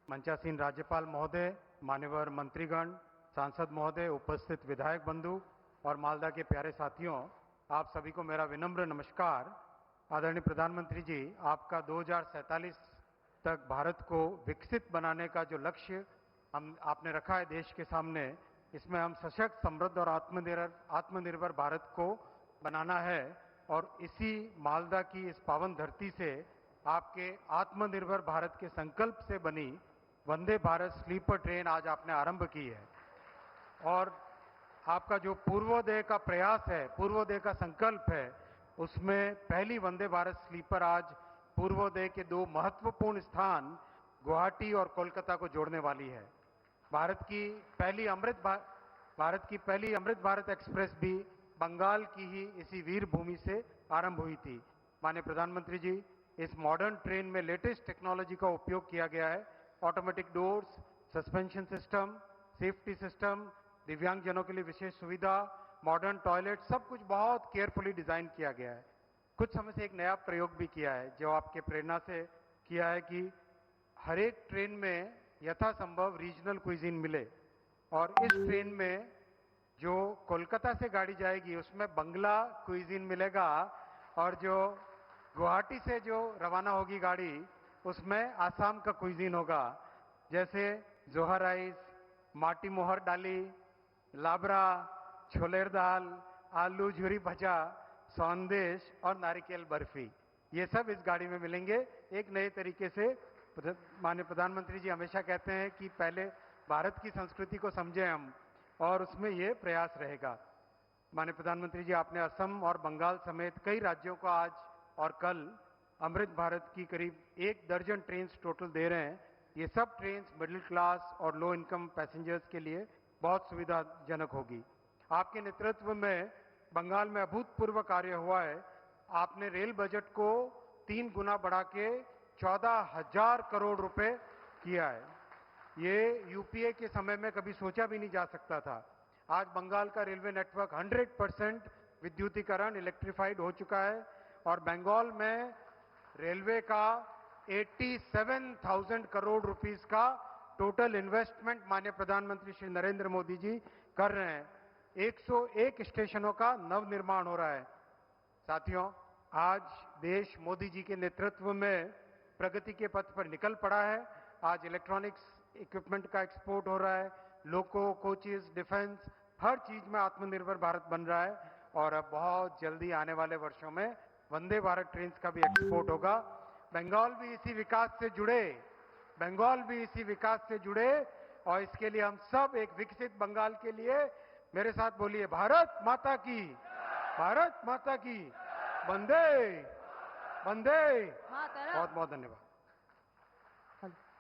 मंचासीन राज्यपाल महोदय, मान्यवर मंत्रीगण, सांसद महोदय, उपस्थित विधायक बंधु और मालदा के प्यारे साथियों, आप सभी को मेरा विनम्र नमस्कार। आदरणीय प्रधानमंत्री जी, आपका 2047 तक भारत को विकसित बनाने का जो लक्ष्य आपने रखा है देश के सामने, इसमें हम सशक्त, समृद्ध और आत्मनिर्भर भारत को बनाना है। और इसी मालदा की इस पावन धरती से आपके आत्मनिर्भर भारत के संकल्प से बनी वंदे भारत स्लीपर ट्रेन आज आपने आरंभ की है। और आपका जो पूर्वोदय का प्रयास है, पूर्वोदय का संकल्प है, उसमें पहली वंदे भारत स्लीपर आज पूर्वोदय के दो महत्वपूर्ण स्थान गुवाहाटी और कोलकाता को जोड़ने वाली है। भारत की पहली अमृत भारत एक्सप्रेस भी बंगाल की ही इसी वीर भूमि से आरंभ हुई थी। माननीय प्रधानमंत्री जी, इस मॉडर्न ट्रेन में लेटेस्ट टेक्नोलॉजी का उपयोग किया गया है। Automatic doors, suspension system, safety system, दिव्यांगजनों के लिए विशेष सुविधा, मॉडर्न टॉयलेट, सब कुछ बहुत केयरफुली डिजाइन किया गया है। कुछ समय से एक नया प्रयोग भी किया है, जो आपके प्रेरणा से किया है कि हर एक ट्रेन में यथासंभव रीजनल क्विजीन मिले। और इस ट्रेन में जो कोलकाता से गाड़ी जाएगी उसमें बंगला क्विजीन मिलेगा, और जो गुवाहाटी से जो रवाना होगी गाड़ी उसमें आसाम का क्विजीन होगा, जैसे जोहा राइस, माटी मोहर डाली, लाबरा, छोलेर दाल, आलू झुरी भजा, सौंदेश और नारिकेल बर्फी, ये सब इस गाड़ी में मिलेंगे एक नए तरीके से। माननीय प्रधानमंत्री जी हमेशा कहते हैं कि पहले भारत की संस्कृति को समझें हम, और उसमें ये प्रयास रहेगा। माननीय प्रधानमंत्री जी, आपने असम और बंगाल समेत कई राज्यों को आज और कल अमृत भारत की करीब 1 दर्जन ट्रेन टोटल दे रहे हैं। ये सब ट्रेन मिडिल क्लास और लो इनकम पैसेंजर्स के लिए बहुत सुविधाजनक होगी। आपके नेतृत्व में बंगाल में अभूतपूर्व कार्य हुआ है। आपने रेल बजट को 3 गुना बढ़ा के 14,000 करोड़ रुपए किया है। ये यूपीए के समय में कभी सोचा भी नहीं जा सकता था। आज बंगाल का रेलवे नेटवर्क 100% विद्युतीकरण, इलेक्ट्रिफाइड हो चुका है, और बंगाल में रेलवे का 87,000 करोड़ रुपीस का टोटल इन्वेस्टमेंट माननीय प्रधानमंत्री श्री नरेंद्र मोदी जी कर रहे हैं। 101 स्टेशनों का नव निर्माण हो रहा है। साथियों, आज देश मोदी जी के नेतृत्व में प्रगति के पथ पर निकल पड़ा है। आज इलेक्ट्रॉनिक्स इक्विपमेंट का एक्सपोर्ट हो रहा है, लोको, कोचेस, डिफेंस, हर चीज में आत्मनिर्भर भारत बन रहा है। और अब बहुत जल्दी आने वाले वर्षों में वंदे भारत ट्रेन का भी एक्सपोर्ट होगा। बंगाल भी इसी विकास से जुड़े, और इसके लिए हम सब एक विकसित बंगाल के लिए मेरे साथ बोलिए, भारत माता की, भारत माता की, वंदे वंदे। बहुत बहुत धन्यवाद।